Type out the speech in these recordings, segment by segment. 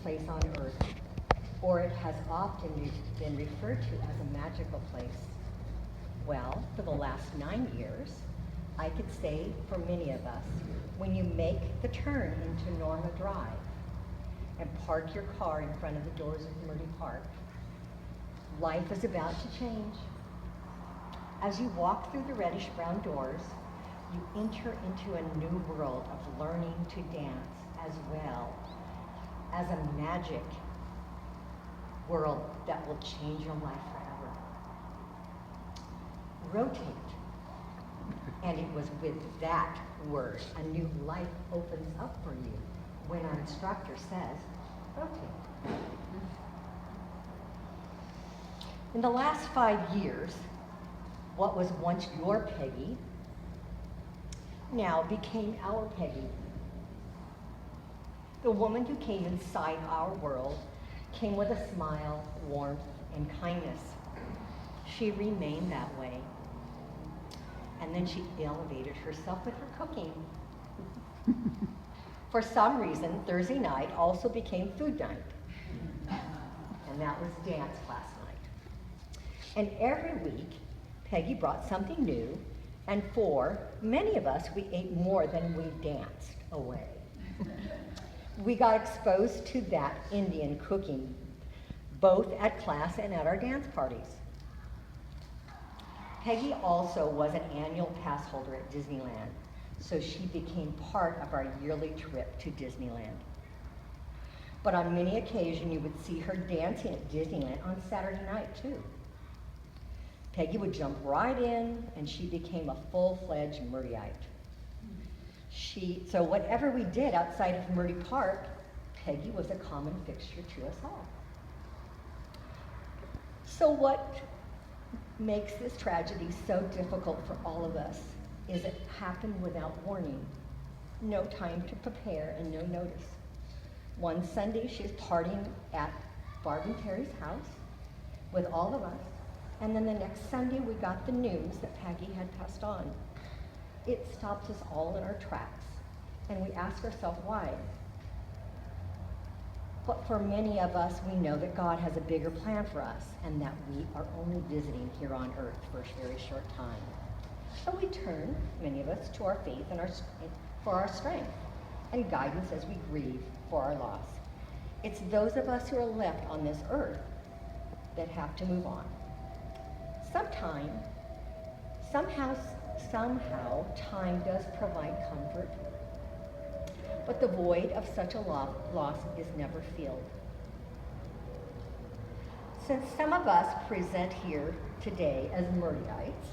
place on earth, or it has often been referred to as a magical place. Well, for the last 9 years, I could say for many of us, when you make the turn into Norma Drive and park your car in front of the doors of Murdy Park, life is about to change. As you walk through the reddish-brown doors, you enter into a new world of learning to dance as well as a magic world that will change your life forever. Rotate. And it was with that word, a new life opens up for you when our instructor says, rotate. In the last 5 years, what was once your Peggy now became our Peggy. The woman who came inside our world came with a smile, warmth, and kindness. She remained that way. And then she elevated herself with her cooking. For some reason, Thursday night also became food night. And that was dance class night. And every week, Peggy brought something new, and for many of us, we ate more than we danced away. We got exposed to that Indian cooking, both at class and at our dance parties. Peggy also was an annual pass holder at Disneyland, so she became part of our yearly trip to Disneyland. But on many occasions, you would see her dancing at Disneyland on Saturday night, too. Peggy would jump right in, and she became a full-fledged Murdyite. So whatever we did outside of Murdy Park, Peggy was a common fixture to us all. So what makes this tragedy so difficult for all of us is it happened without warning. No time to prepare and no notice. One Sunday, she was partying at Barb and Terry's house with all of us, and then the next Sunday, we got the news that Peggy had passed on. It stopped us all in our tracks, and we asked ourselves why. But for many of us, we know that God has a bigger plan for us, and that we are only visiting here on earth for a very short time. So we turn, many of us, to our faith and for our strength and guidance as we grieve for our loss. It's those of us who are left on this earth that have to move on. Somehow, time does provide comfort, but the void of such a loss is never filled. Since some of us present here today as Murdyites,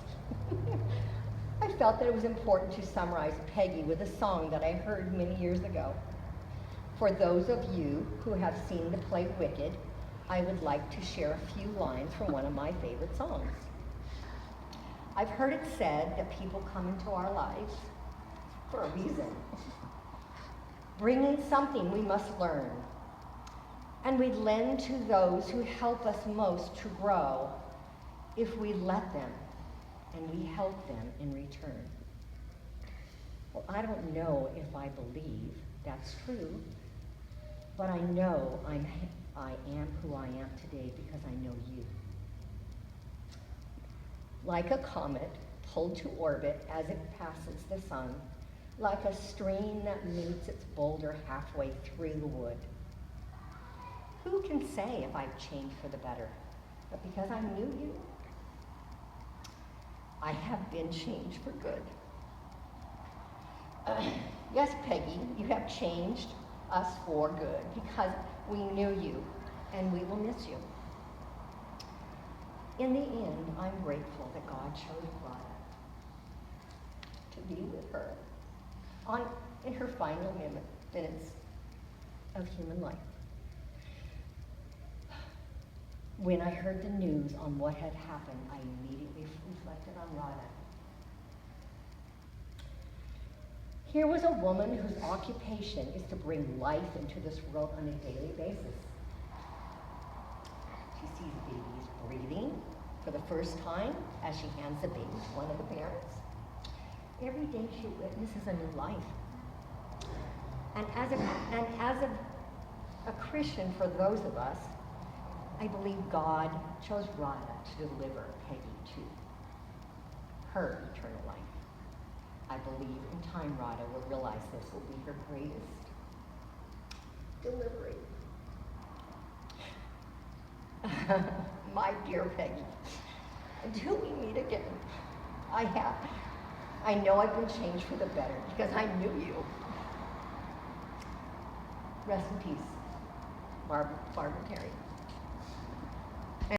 I felt that it was important to summarize Peggy with a song that I heard many years ago. For those of you who have seen the play Wicked, I would like to share a few lines from one of my favorite songs. I've heard it said that people come into our lives for a reason, bringing something we must learn, and we lend to those who help us most to grow if we let them and we help them in return. Well, I don't know if I believe that's true, but I know I am who I am today because I know you. Like a comet pulled to orbit as it passes the sun, like a stream that meets its boulder halfway through the wood. Who can say if I've changed for the better? But because I knew you, I have been changed for good. Yes, Peggy, you have changed us for good because we knew you and we will miss you. In the end, I'm grateful that God chose Rada to be with her in her final minutes of human life. When I heard the news on what had happened, I immediately reflected on Rada. Here was a woman whose occupation is to bring life into this world on a daily basis. She sees babies breathing for the first time as she hands the baby to one of the parents. Every day she witnesses a new life. And as a Christian for those of us, I believe God chose Radha to deliver Peggy to her eternal life. I believe in time Radha will realize this will be her greatest delivery. My dear Peggy, until we meet again, I know I've been changed for the better because I knew you. Rest in peace, Barbara Terry.